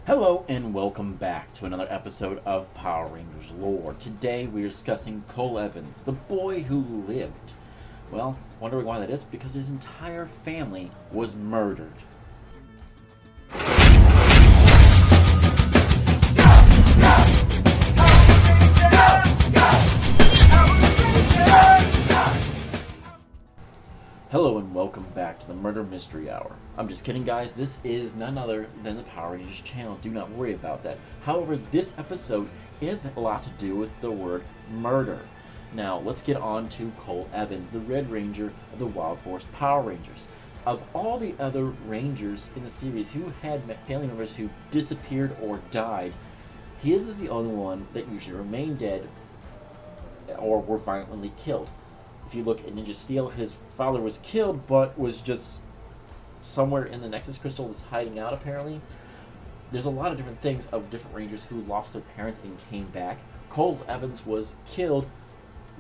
Hello and welcome back to another episode of Power Rangers Lore. Today we're discussing Cole Evans, the boy who lived. Well, wondering why that is? Because his entire family was murdered. Hello and welcome back to the Murder Mystery Hour. I'm just kidding, guys. This is none other than the Power Rangers channel. Do not worry about that. However, this episode is a lot to do with the word murder. Now, let's get on to Cole Evans, the Red Ranger of the Wild Force Power Rangers. Of all the other Rangers in the series who had family members who disappeared or died, his is the only one that usually remained dead or were violently killed. If you look at Ninja Steel, his father was killed, but was just somewhere in the Nexus Crystal that's hiding out, apparently. There's a lot of different things of different Rangers who lost their parents and came back. Cole Evans was killed,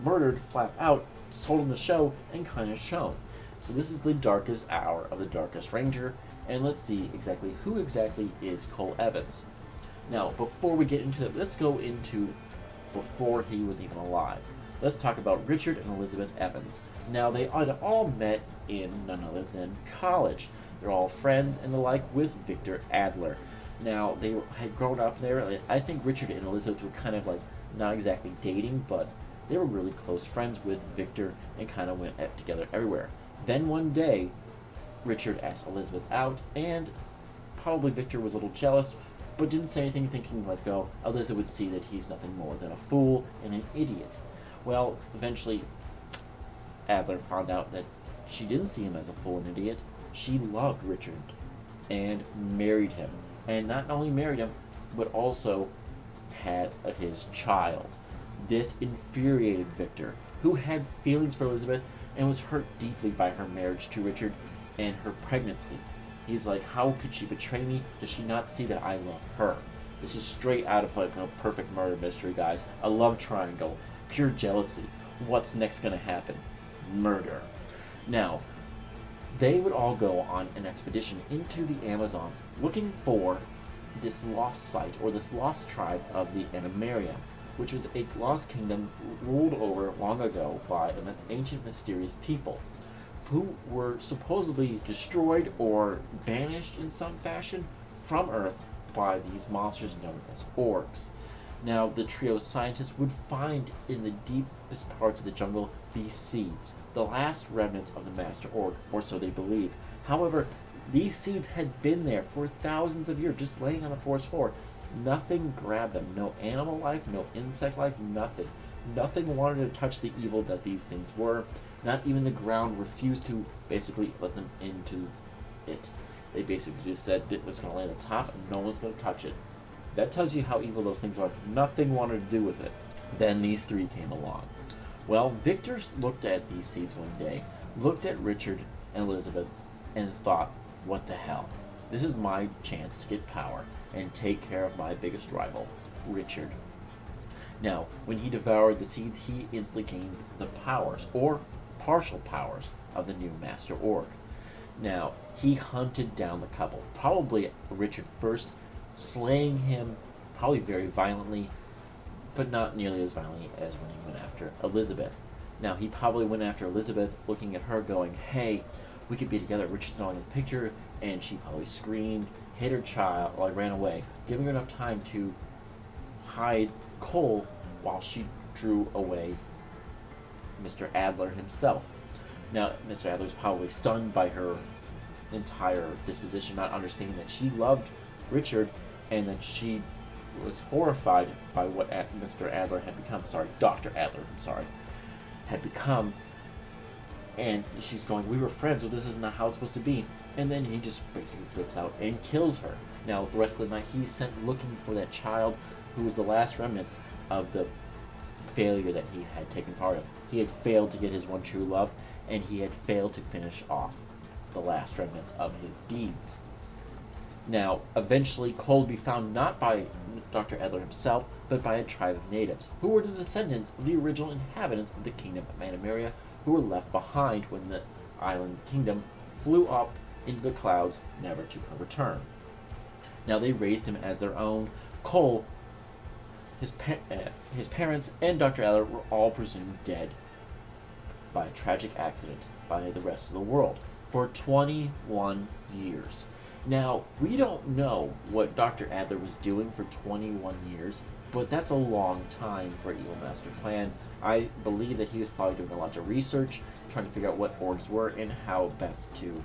murdered, flat out, told in the show, and kind of shown. So this is the darkest hour of the Darkest Ranger, and let's see exactly who exactly is Cole Evans. Now, before we get into it, let's go into before he was even alive. Let's talk about Richard and Elizabeth Evans. Now, they had all met in none other than college. They're all friends and the like with Victor Adler. Now, they had grown up there. I think Richard and Elizabeth were kind of like not exactly dating, but they were really close friends with Victor and kind of went together everywhere. Then one day, Richard asked Elizabeth out, and probably Victor was a little jealous, but didn't say anything, thinking like, oh, Elizabeth would see that he's nothing more than a fool and an idiot. Well, eventually, Adler found out that she didn't see him as a fool and idiot. She loved Richard and married him. And not only married him, but also had his child. This infuriated Victor, who had feelings for Elizabeth and was hurt deeply by her marriage to Richard and her pregnancy. He's like, how could she betray me? Does she not see that I love her? This is straight out of like a perfect murder mystery, guys. A love triangle. Pure jealousy. What's next going to happen? Murder. Now, they would all go on an expedition into the Amazon looking for this lost site or this lost tribe of the Animaria, which was a lost kingdom ruled over long ago by an ancient mysterious people who were supposedly destroyed or banished in some fashion from Earth by these monsters known as orcs. Now, the trio's scientists would find in the deepest parts of the jungle these seeds, the last remnants of the Master Orc, or so they believe. However, these seeds had been there for thousands of years, just laying on the forest floor. Nothing grabbed them. No animal life, no insect life, nothing. Nothing wanted to touch the evil that these things were. Not even the ground refused to basically let them into it. They basically just said it was going to lay on the top and no one's going to touch it. That tells you how evil those things are. Nothing wanted to do with it. Then these three came along. Well, Victor looked at these seeds one day, looked at Richard and Elizabeth, and thought, what the hell? This is my chance to get power and take care of my biggest rival, Richard. Now, when he devoured the seeds, he instantly gained the powers, or partial powers, of the new Master Orc. Now, he hunted down the couple, probably Richard first, slaying him probably very violently, but not nearly as violently as when he went after Elizabeth. Now, he probably went after Elizabeth, looking at her going, hey, we could be together. Richard's not in the picture, and she probably screamed, hit her child, or ran away, giving her enough time to hide Cole while she drew away Mr. Adler himself. Now, Mr. Adler's probably stunned by her entire disposition, not understanding that she loved Richard, and then she was horrified by what Mr. Adler had become. Dr. Adler, had become. And she's going, we were friends, so this isn't how it's supposed to be. And then he just basically flips out and kills her. Now, the rest of the night, he's sent looking for that child who was the last remnants of the failure that he had taken part of. He had failed to get his one true love, and he had failed to finish off the last remnants of his deeds. Now, eventually, Cole would be found not by Dr. Adler himself, but by a tribe of natives, who were the descendants of the original inhabitants of the kingdom of Animaria, who were left behind when the island kingdom flew up into the clouds, never to return. Now, they raised him as their own. Cole, his parents, and Dr. Adler were all presumed dead by a tragic accident by the rest of the world for 21 years. Now, we don't know what Dr. Adler was doing for 21 years, but that's a long time for Evil Master Plan. I believe that he was probably doing a lot of research, trying to figure out what orgs were and how best to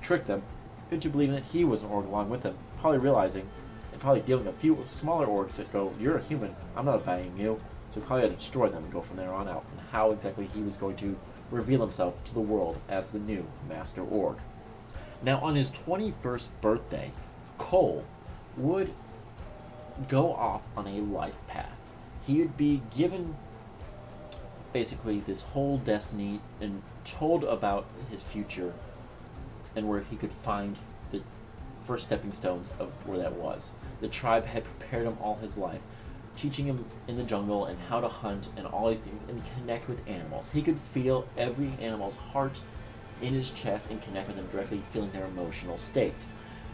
trick them into believing that he was an org along with them, probably realizing and probably dealing a few smaller orgs that go, "You're a human, I'm not obeying you," so he probably had to destroy them and go from there on out, and how exactly he was going to reveal himself to the world as the new Master Org. Now, on his 21st birthday, Cole would go off on a life path. He would be given basically this whole destiny and told about his future and where he could find the first stepping stones of where that was. The tribe had prepared him all his life, teaching him in the jungle and how to hunt and all these things and connect with animals. He could feel every animal's heart in his chest and connect with them directly, feeling their emotional state.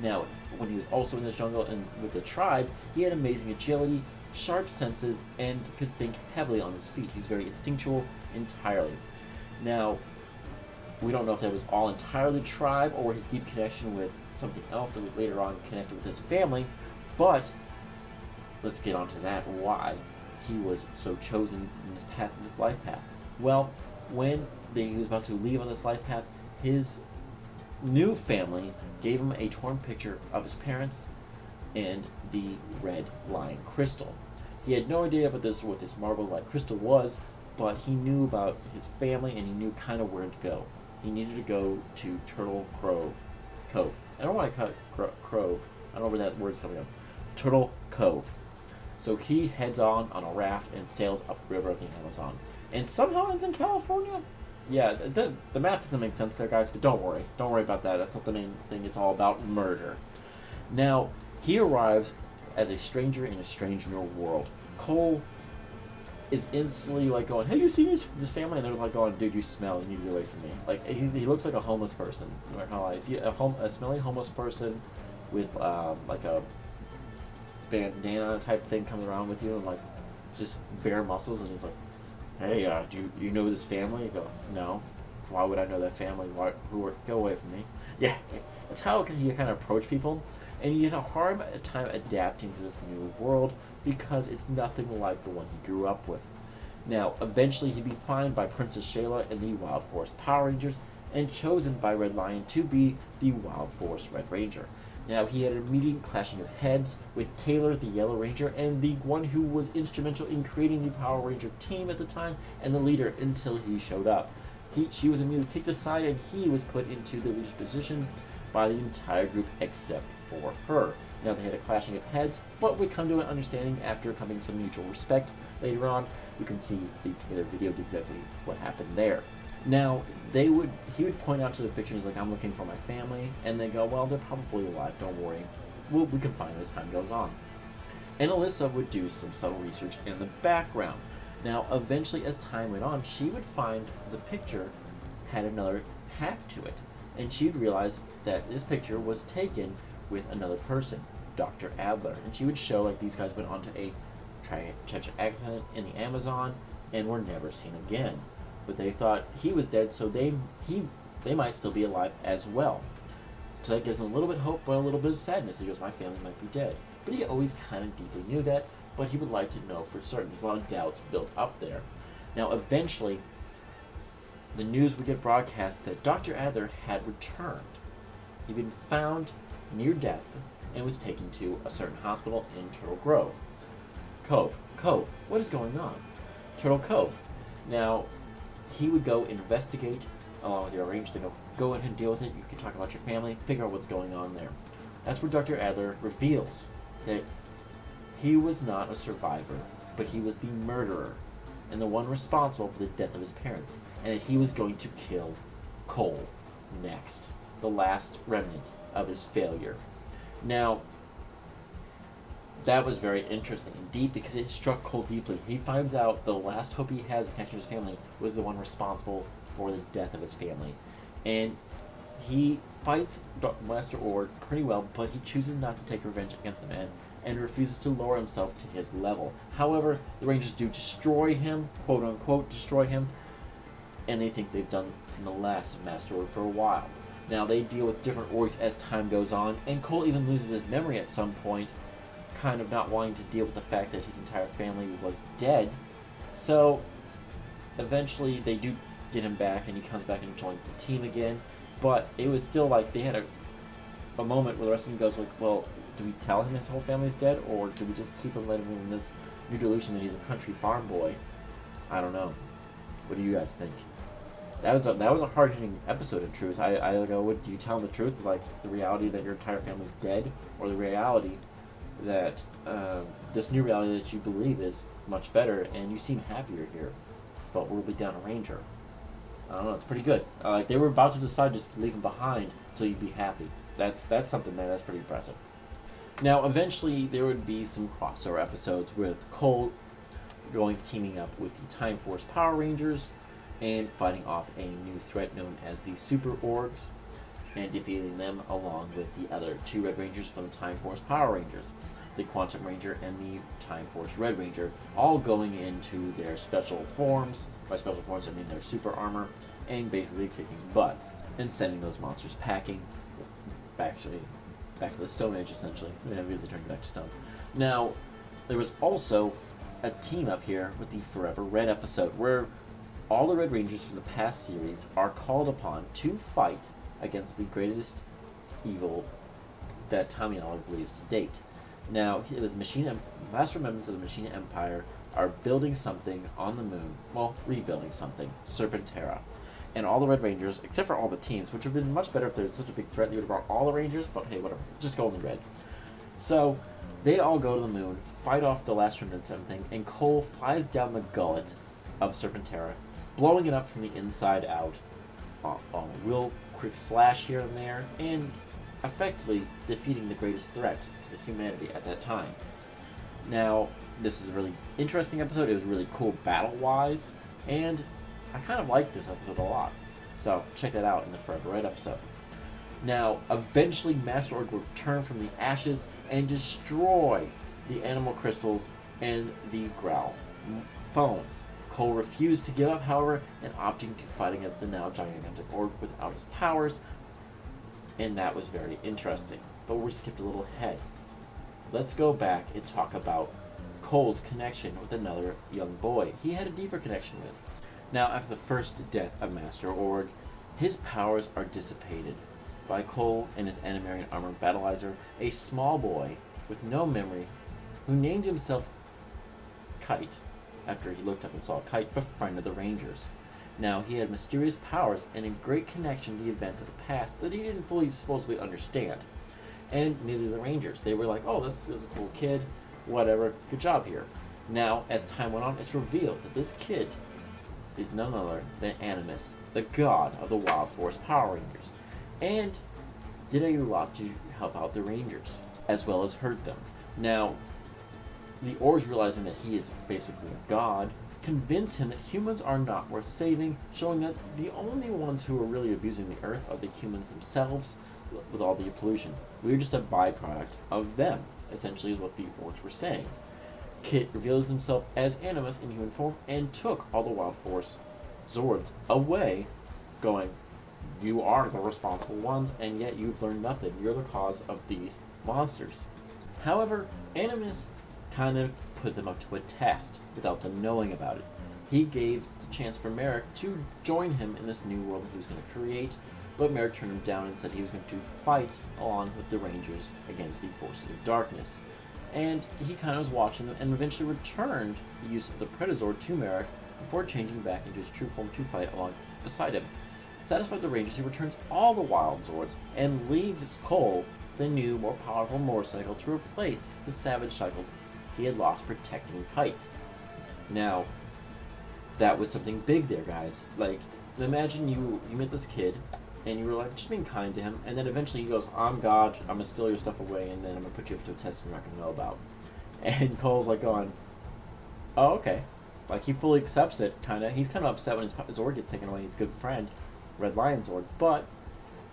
Now, when he was also in this jungle and with the tribe, he had amazing agility, sharp senses, and could think heavily on his feet. He's very instinctual entirely. Now, we don't know if that was all entirely tribe or his deep connection with something else that would later on connected with his family, but let's get on to that, why he was so chosen in this path, in this life path. Well, when he was about to leave on this life path, his new family gave him a torn picture of his parents and the red line crystal. He had no idea what this marble like crystal was, but he knew about his family and he knew kind of where to go. He needed to go to Turtle Cove. I don't want to cut Crove. I don't know where that word's coming up. Turtle Cove. So he heads on a raft and sails up the river of the Amazon, and somehow ends in California. Yeah, the math doesn't make sense there, guys, but don't worry about that. That's not the main thing. It's all about murder. Now, he arrives as a stranger in a strange new world. Cole is instantly like going, "Have you seen this family?" And they're like going, "Dude, you smell. You need to get away from me." Like he looks like a homeless person. I'm not gonna lie. If you a smelly homeless person with like a bandana type thing comes around with you and like just bare muscles, and he's like, "Hey, do you know this family?" You go, "No." "Why would I know that family? Go away from me." Yeah, that's how he kind of approach people, and he had a hard time adapting to this new world because it's nothing like the one he grew up with. Now, eventually he'd be found by Princess Shayla and the Wild Forest Power Rangers, and chosen by Red Lion to be the Wild Forest Red Ranger. Now, he had an immediate clashing of heads with Taylor, the Yellow Ranger, and the one who was instrumental in creating the Power Ranger team at the time, and the leader until he showed up. She was immediately kicked aside, and he was put into the leader's position by the entire group except for her. Now, they had a clashing of heads, but we come to an understanding after coming some mutual respect. Later on, you can see the video exactly what happened there. Now, he would point out to the picture, he's like, "I'm looking for my family," and they go, "Well, they're probably alive, don't worry. We can find them as time goes on." And Alyssa would do some subtle research in the background. Now, eventually, as time went on, she would find the picture had another half to it, and she'd realize that this picture was taken with another person, Dr. Adler, and she would show like these guys went onto a tragic accident in the Amazon and were never seen again. But they thought he was dead, so they might still be alive as well. So that gives him a little bit of hope, but a little bit of sadness. He goes, "My family might be dead." But he always kind of deeply knew that, but he would like to know for certain. There's a lot of doubts built up there. Now, eventually, the news would get broadcast that Dr. Adler had returned. He'd been found near death and was taken to a certain hospital in Turtle Cove. What is going on? Turtle Cove. Now, he would go investigate along with your ranger. They go ahead and deal with it. You can talk about your family, figure out what's going on there. That's where Dr. Adler reveals that he was not a survivor, but he was the murderer and the one responsible for the death of his parents, and that he was going to kill Cole next, the last remnant of his failure. Now, that was very interesting and deep because it struck Cole deeply. He finds out the last hope he has of catching his family was the one responsible for the death of his family. And he fights Master Ord pretty well, but he chooses not to take revenge against the man and refuses to lower himself to his level. However, the Rangers do destroy him, quote unquote destroy him, and they think they've done this in the last Master Ord for a while. Now, they deal with different orgs as time goes on, and Cole even loses his memory at some point, kind of not wanting to deal with the fact that his entire family was dead. So, eventually they do get him back, and he comes back and joins the team again. But it was still like they had a moment where the rest of them goes like, well, do we tell him his whole family's dead, or do we just keep him letting him in this new delusion that he's a country farm boy? I don't know. What do you guys think? That was a hard-hitting episode, in truth. I go, do you tell him the truth, like the reality that your entire family's dead, or the reality that this new reality that you believe is much better, and you seem happier here, but we'll be down a ranger? I don't know. It's pretty good. They were about to decide just to leave him behind so you'd be happy. That's something there. That's pretty impressive. Now, eventually, there would be some crossover episodes with Cole teaming up with the Time Force Power Rangers and fighting off a new threat known as the Super Orgs and defeating them along with the other two Red Rangers from the Time Force Power Rangers, the Quantum Ranger and the Time Force Red Ranger, all going into their special forms. By special forms, I mean their super armor, and basically kicking butt and sending those monsters packing back to the Stone Age, essentially, because they turned back to stone. Now, there was also a team up here with the Forever Red episode, where all the Red Rangers from the past series are called upon to fight against the greatest evil that Tommy Aller believes to date. Now, it was master members of the Machine Empire are building something on the moon, well, rebuilding something, Serpentera. And all the Red Rangers, except for all the teams, which would have been much better if there was such a big threat, they would have brought all the Rangers, but hey, whatever, just go in the red. So, they all go to the moon, fight off the last remnants and everything, and Cole flies down the gullet of Serpentera, blowing it up from the inside out, on a real quick slash here and there, and effectively defeating the greatest threat to the humanity at that time. Now, this is a really interesting episode. It was really cool battle-wise, and I kind of liked this episode a lot. So, check that out in the Forever Red episode. Now, eventually, Master Ord will return from the ashes and destroy the animal crystals and the Growl phones. Cole refused to give up, however, and opting to fight against the now gigantic Ord without his powers, and that was very interesting. But we skipped a little ahead. Let's go back and talk about Cole's connection with another young boy he had a deeper connection with. Now, after the first death of Master Ord, his powers are dissipated by Cole and his Animarian armored battleizer, a small boy with no memory who named himself Kite after he looked up and saw Kite befriended the Rangers. Now, he had mysterious powers and a great connection to the events of the past that he didn't fully supposedly understand. And neither did the Rangers. They were like, oh, this is a cool kid, whatever, good job here. Now, as time went on, it's revealed that this kid is none other than Animus, the god of the Wild Force Power Rangers, and did a lot to help out the Rangers, as well as hurt them. Now, the Orgs, realizing that he is basically a god, convince him that humans are not worth saving, showing that the only ones who are really abusing the Earth are the humans themselves, with all the pollution. We're just a byproduct of them, essentially is what the Orgs were saying. Kit reveals himself as Animus in human form and took all the Wild Force Zords away, going, you are the responsible ones, and yet you've learned nothing. You're the cause of these monsters. However, Animus kind of put them up to a test without them knowing about it. He gave the chance for Merrick to join him in this new world that he was going to create, but Merrick turned him down and said he was going to fight along with the Rangers against the forces of darkness. And he kind of was watching them and eventually returned the use of the Predazord to Merrick before changing back into his true form to fight along beside him. Satisfied the Rangers, he returns all the Wild Zords and leaves Cole the new, more powerful motorcycle to replace the savage cycles he had lost protecting Kite. Now, that was something big there, guys. Like, imagine you met this kid, and you were like, just being kind to him, and then eventually he goes, I'm God, I'm gonna steal your stuff away, and then I'm gonna put you up to a test you're not gonna know about. And Cole's like going, oh, okay. Like, he fully accepts it, kinda. He's kinda upset when his Zord gets taken away, his good friend, Red Lion Zord, but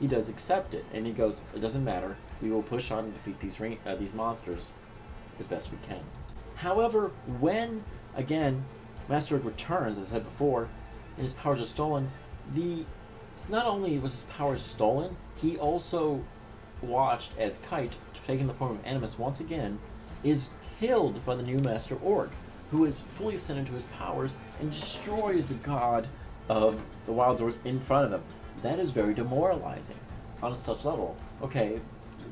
he does accept it, and he goes, "It doesn't matter. We will push on and defeat these monsters as best we can." However, when again Master Org returns, as I said before, and his powers are stolen, not only was his powers stolen, he also watched as Kite, taking the form of Animus once again, is killed by the new Master Org, who is fully ascended to his powers and destroys the god of the Wild Zords in front of him. That is very demoralizing on such level. Okay,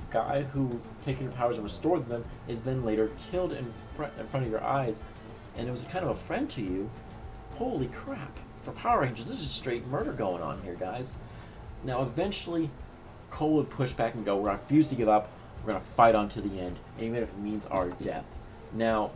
the guy who taken your powers and restored them is then later killed in front of your eyes, and it was kind of a friend to you. Holy crap. For Power Rangers, this is straight murder going on here, guys. Now, eventually, Cole would push back and go, "We're going to refuse to give up. We're going to fight on to the end, even if it means our death." Now,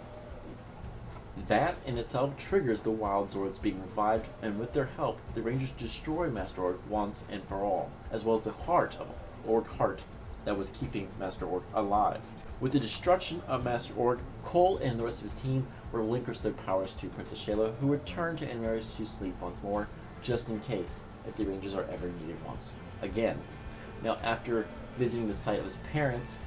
that in itself triggers the Wild Zords being revived, and with their help, the Rangers destroy Master Org once and for all, as well as the heart of Org Heart that was keeping Master Org alive. With the destruction of Master Org, Cole and the rest of his team relinquished their powers to Princess Shayla, who returned to Animarius to sleep once more, just in case, if the Rangers are ever needed once again. Now, after visiting the site of his parents'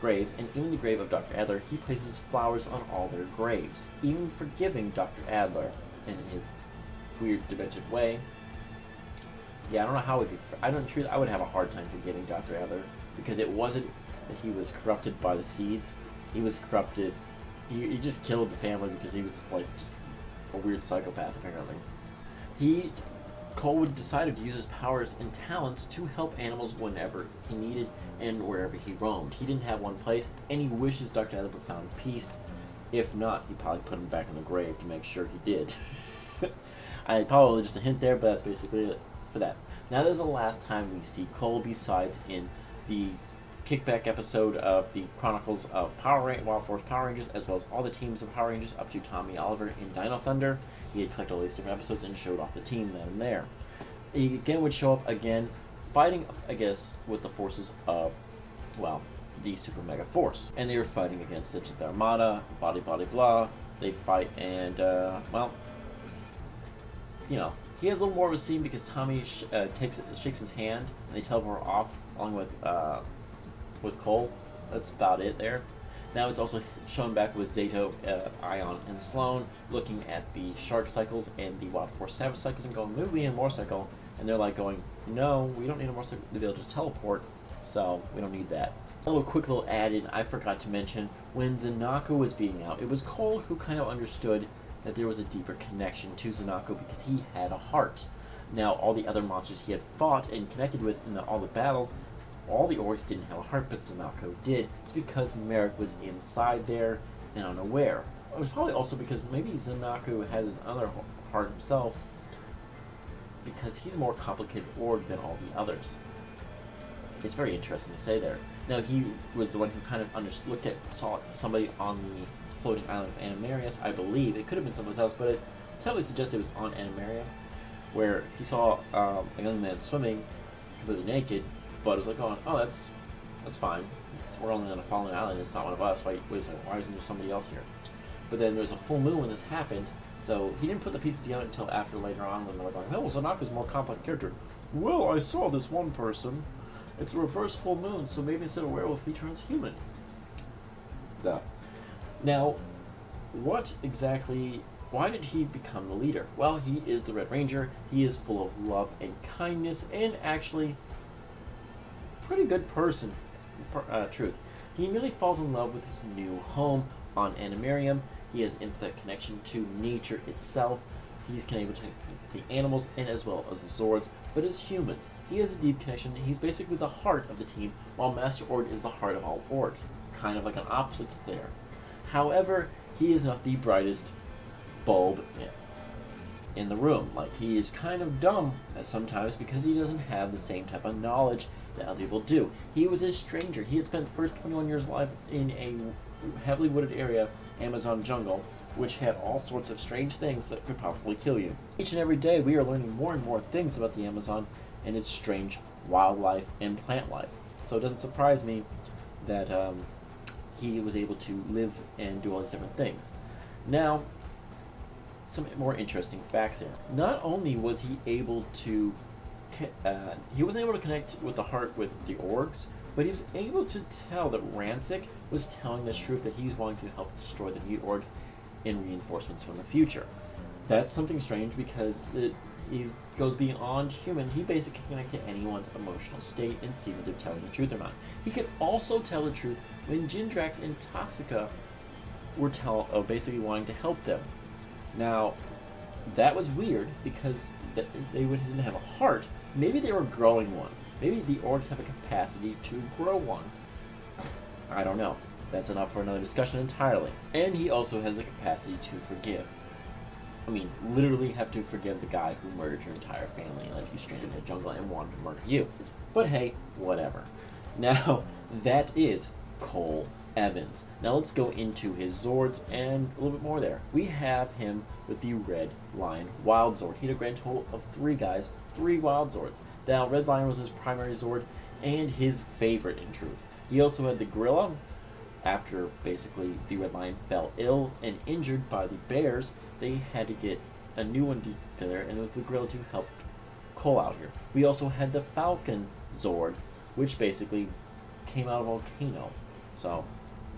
grave, and even the grave of Dr. Adler, he places flowers on all their graves, even forgiving Dr. Adler in his weird, demented way. Yeah, I don't know how I would have a hard time forgiving Dr. Adler, because it wasn't that he was corrupted by the seeds. He was corrupted. He just killed the family because he was like a weird psychopath, apparently. Cole decided to use his powers and talents to help animals whenever he needed and wherever he roamed. He didn't have one place, and he wishes Dr. Adler would found peace. If not, he probably put him back in the grave to make sure he did. I probably just a hint there, but that's basically it for that. Now, this is the last time we see Cole, besides in the kickback episode of the Chronicles of Wild Force Power Rangers, as well as all the teams of Power Rangers up to Tommy Oliver in Dino Thunder. He had collected all these different episodes and showed off the team then and there. He again would show up again, fighting, I guess, with the forces of, well, the Super Mega Force. And they were fighting against the Armada, blah, blah. They fight, and, well, you know, he has a little more of a scene because Tommy shakes his hand, and they teleport off, along with Cole. That's about it there. Now it's also shown back with Zato, Ion, and Sloan looking at the Shark cycles and the Wild Force Savage cycles and going, maybe we need a more cycle. And they're like going, no, we don't need a more cycle to be able to teleport, so we don't need that. A quick little add-in I forgot to mention, when Zanako was beating out, it was Cole who kind of understood that there was a deeper connection to Zanako because he had a heart. Now, all the other monsters he had fought and connected with in all the battles, all the orcs didn't have a heart, but Zanako did. It's because Merrick was inside there and unaware. It was probably also because maybe Zanako has his other heart himself, because he's a more complicated org than all the others. It's very interesting to say there. Now, he was the one who kind of saw somebody on the floating island of Animarius, I believe. It could have been someone else, but it totally suggests it was on Animaria, where he saw a young man swimming completely naked, but it was like, oh, that's fine. We're only on a fallen island. It's not one of us. Wait a second. Why isn't there somebody else here? But then there's a full moon when this happened, so he didn't put the pieces together until after later on when they were going, oh, Zanako's a more complex character. Well, I saw this one person. It's a reverse full moon, so maybe instead of werewolf, he turns human. Duh. Now, why did he become the leader? Well, he is the Red Ranger. He is full of love and kindness, and actually pretty good person, truth. He immediately falls in love with his new home on Animarium. He has infinite connection to nature itself. He's connected to the animals and as well as the Zords, but as humans, he has a deep connection. He's basically the heart of the team, while Master Org is the heart of all orgs. Kind of like an opposites there. However, he is not the brightest bulb in the room. Like, he is kind of dumb sometimes because he doesn't have the same type of knowledge that other people do. He was a stranger. He had spent the first 21 years alive in a heavily wooded area, Amazon jungle, which had all sorts of strange things that could probably kill you. Each and every day we are learning more and more things about the Amazon and its strange wildlife and plant life. So it doesn't surprise me that he was able to live and do all these different things. Now, some more interesting facts here. Not only was he able to he wasn't able to connect with the heart with the orcs, but he was able to tell that Rancic was telling the truth, that he was wanting to help destroy the mute orcs in reinforcements from the future. That's something strange because he goes beyond human. He basically can connect to anyone's emotional state and see that they're telling the truth or not. He could also tell the truth when Jindrax and Toxica were basically wanting to help them. Now, that was weird because they didn't have a heart. Maybe they were growing one. Maybe the orcs have a capacity to grow one. I don't know. That's enough for another discussion entirely. And he also has the capacity to forgive. I mean, literally have to forgive the guy who murdered your entire family and left you stranded in a jungle and wanted to murder you. But hey, whatever. Now, that is Cole Evans. Now let's go into his Zords and a little bit more there. We have him with the Red Lion Wild Zord. He had a grand total of 3 guys, 3 Wild Zords. Now, Red Lion was his primary Zord and his favorite in truth. He also had the Gorilla. After basically the Red Lion fell ill and injured by the bears, they had to get a new one together, and it was the Gorilla to help Cole out here. We also had the Falcon Zord, which basically came out of a volcano, so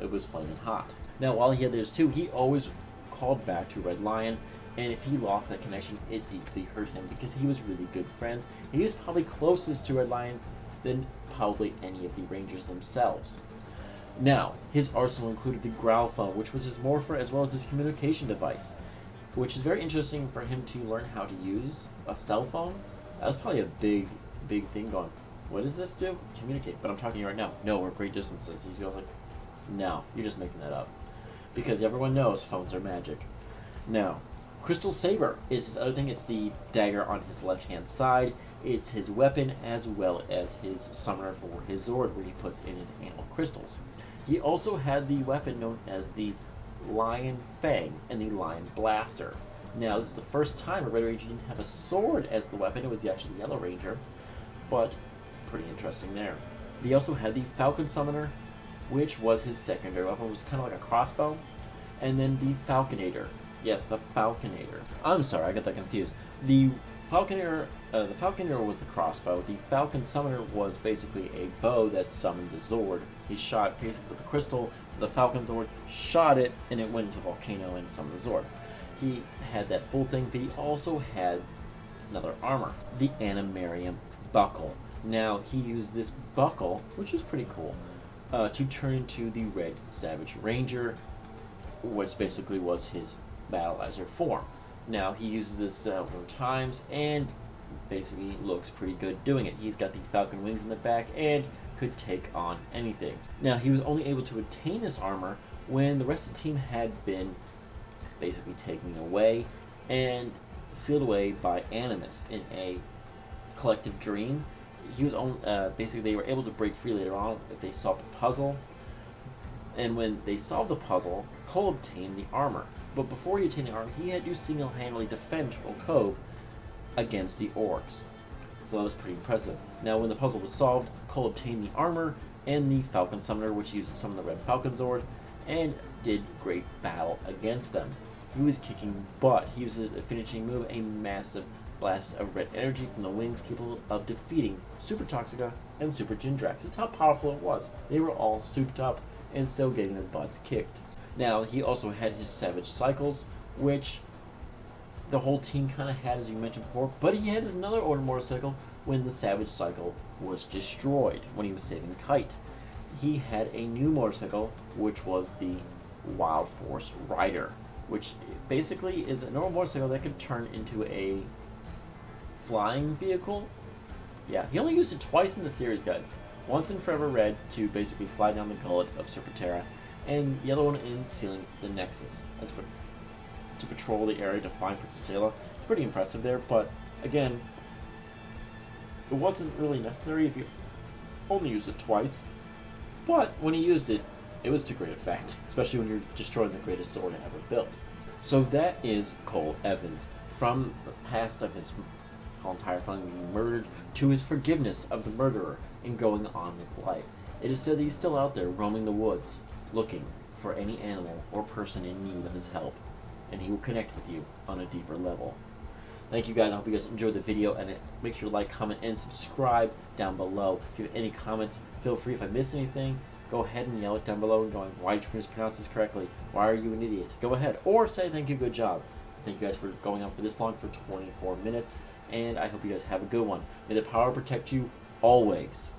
it was flaming hot. Now, while he had those 2, he always called back to Red Lion, and if he lost that connection, it deeply hurt him because he was really good friends. He was probably closest to Red Lion than probably any of the Rangers themselves. Now, his arsenal included the Growl Phone, which was his morpher as well as his communication device, which is very interesting for him to learn how to use a cell phone. That was probably a big thing going, what does this do? Communicate. But I'm talking to you right now. No, we're great distances. He goes like, no, you're just making that up. Because everyone knows phones are magic. Now, Crystal Saber is his other thing. It's the dagger on his left-hand side. It's his weapon as well as his summoner for his Zord, where he puts in his animal crystals. He also had the weapon known as the Lion Fang and the Lion Blaster. Now, this is the first time a Red Ranger didn't have a sword as the weapon. It was actually the Yellow Ranger, but pretty interesting there. He also had the Falcon Summoner, which was his secondary weapon. It was kind of like a crossbow. And then the Falconator. Yes, the Falconator. I'm sorry, I got that confused. The Falconator was the crossbow. The Falcon Summoner was basically a bow that summoned the Zord. He shot basically with the crystal to the Falcon Zord, shot it, and it went into a volcano and summoned the Zord. He had that full thing, but he also had another armor, the Animarium Buckle. Now, he used this buckle, which was pretty cool, to turn into the Red Savage Ranger, which basically was his battleizer form. Now, he uses this several times and basically looks pretty good doing it. He's got the falcon wings in the back and could take on anything. Now, he was only able to attain this armor when the rest of the team had been basically taken away and sealed away by Animus in a collective dream. He was basically they were able to break free later on if they solved a puzzle. And when they solved the puzzle, Cole obtained the armor. But before he obtained the armor, he had to single-handedly defend Turtle Cove against the orcs. So that was pretty impressive. Now, when the puzzle was solved, Cole obtained the armor and the Falcon Summoner, which used to summon the Red Falcon Zord, and did great battle against them. He was kicking butt. He used a finishing move, a massive blast of red energy from the wings, capable of defeating Super Toxica and Super Jindrax. That's how powerful it was. They were all souped up and still getting their butts kicked. Now, he also had his Savage Cycles, which the whole team kind of had, as you mentioned before, but he had his another order motorcycle when the Savage Cycle was destroyed, when he was saving Kite. He had a new motorcycle, which was the Wild Force Rider, which basically is a normal motorcycle that could turn into a flying vehicle. Yeah, he only used it twice in the series, guys. Once in Forever Red to basically fly down the gullet of Serpentera, and the other one in Sealing the Nexus to patrol the area to find Princess Ayla. It's pretty impressive there, but again, it wasn't really necessary if you only used it twice. But when he used it, it was to great effect, especially when you're destroying the greatest sword ever built. So that is Cole Evans, from the past of his whole entire family being murdered to his forgiveness of the murderer and going on with life. It is said that he's still out there roaming the woods, looking for any animal or person in need of his help, and he will connect with you on a deeper level. Thank you guys. I hope you guys enjoyed the video, and make sure to like, comment, and subscribe down below. If you have any comments, feel free. If I missed anything, go ahead and yell it down below and going, why did you mispronounce this correctly? Why are you an idiot? Go ahead. Or say thank you, good job. Thank you guys for going on for this long, for 24 minutes, and I hope you guys have a good one. May the power protect you always.